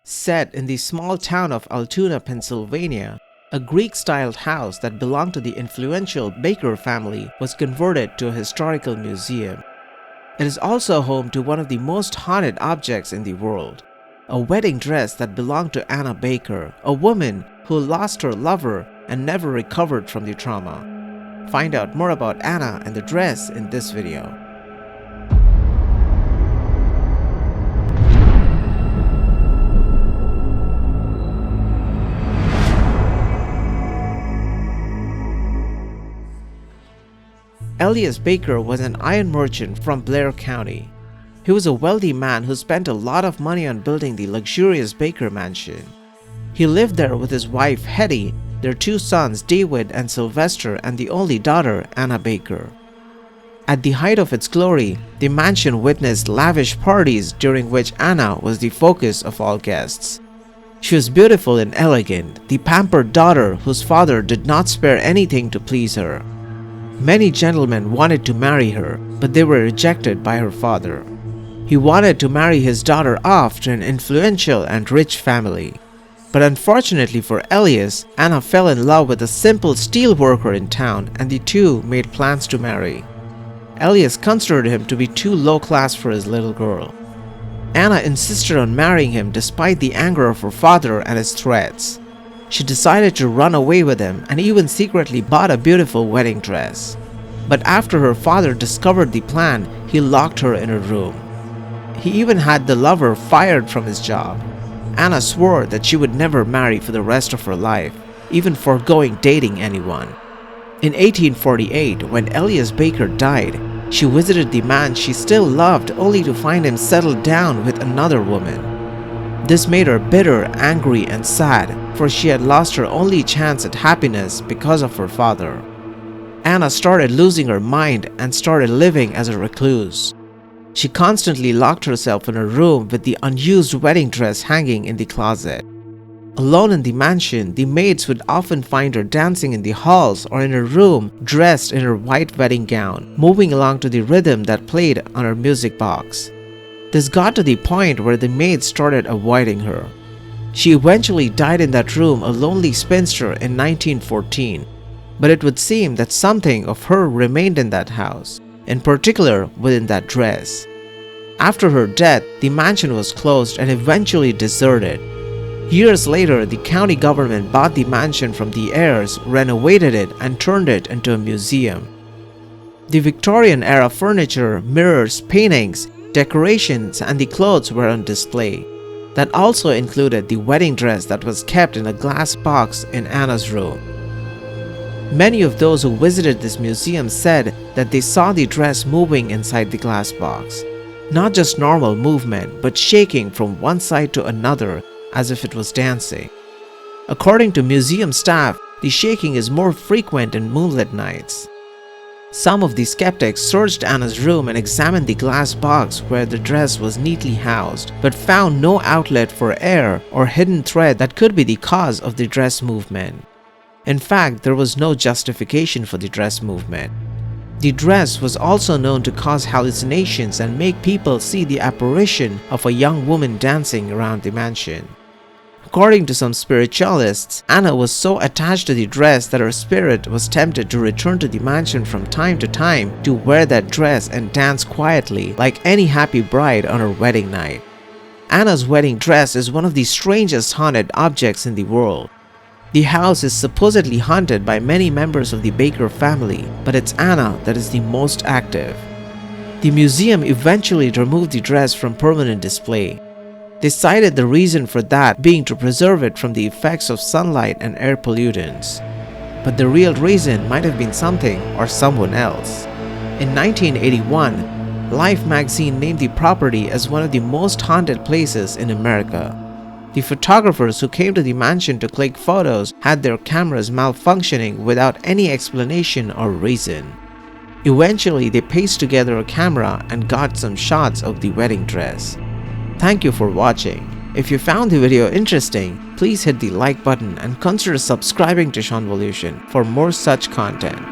Set in the small town of Altoona, Pennsylvania, a Greek-styled house that belonged to the influential Baker family was converted to a historical museum. It is also home to one of the most haunted objects in the world, a wedding dress that belonged to Anna Baker, a woman who lost her lover and never recovered from the trauma. Find out more about Anna and the dress in this video. Elias Baker was an iron merchant from Blair County. He was a wealthy man who spent a lot of money on building the luxurious Baker mansion. He lived there with his wife Hetty, their two sons David and Sylvester, and the only daughter Anna Baker. At the height of its glory, the mansion witnessed lavish parties during which Anna was the focus of all guests. She was beautiful and elegant, the pampered daughter whose father did not spare anything to please her. Many gentlemen wanted to marry her, but they were rejected by her father. He wanted to marry his daughter off to an influential and rich family. But unfortunately for Elias, Anna fell in love with a simple steel worker in town, and the two made plans to marry. Elias considered him to be too low class for his little girl. Anna insisted on marrying him despite the anger of her father and his threats. She decided to run away with him and even secretly bought a beautiful wedding dress. But after her father discovered the plan, he locked her in a room. He even had the lover fired from his job. Anna swore that she would never marry for the rest of her life, even foregoing dating anyone. In 1848, when Elias Baker died, she visited the man she still loved only to find him settled down with another woman. This made her bitter, angry, and sad, for she had lost her only chance at happiness because of her father. Anna started losing her mind and started living as a recluse. She constantly locked herself in a room with the unused wedding dress hanging in the closet. Alone in the mansion, the maids would often find her dancing in the halls or in her room dressed in her white wedding gown, moving along to the rhythm that played on her music box. This got to the point where the maids started avoiding her. She eventually died in that room a lonely spinster in 1914, but it would seem that something of her remained in that house, in particular within that dress. After her death, the mansion was closed and eventually deserted. Years later, the county government bought the mansion from the heirs, renovated it, and turned it into a museum. The Victorian-era furniture, mirrors, paintings, decorations, and the clothes were on display. That also included the wedding dress that was kept in a glass box in Anna's room. Many of those who visited this museum said that they saw the dress moving inside the glass box. Not just normal movement, but shaking from one side to another as if it was dancing. According to museum staff, the shaking is more frequent in moonlit nights. Some of the skeptics searched Anna's room and examined the glass box where the dress was neatly housed, but found no outlet for air or hidden thread that could be the cause of the dress movement. In fact, there was no justification for the dress movement. The dress was also known to cause hallucinations and make people see the apparition of a young woman dancing around the mansion. According to some spiritualists, Anna was so attached to the dress that her spirit was tempted to return to the mansion from time to time to wear that dress and dance quietly like any happy bride on her wedding night. Anna's wedding dress is one of the strangest haunted objects in the world. The house is supposedly haunted by many members of the Baker family, but it's Anna that is the most active. The museum eventually removed the dress from permanent display. They cited the reason for that being to preserve it from the effects of sunlight and air pollutants. But the real reason might have been something or someone else. In 1981, Life magazine named the property as one of the most haunted places in America. The photographers who came to the mansion to click photos had their cameras malfunctioning without any explanation or reason. Eventually, they pieced together a camera and got some shots of the wedding dress. Thank you for watching. If you found the video interesting, please hit the like button and consider subscribing to Seanvolution for more such content.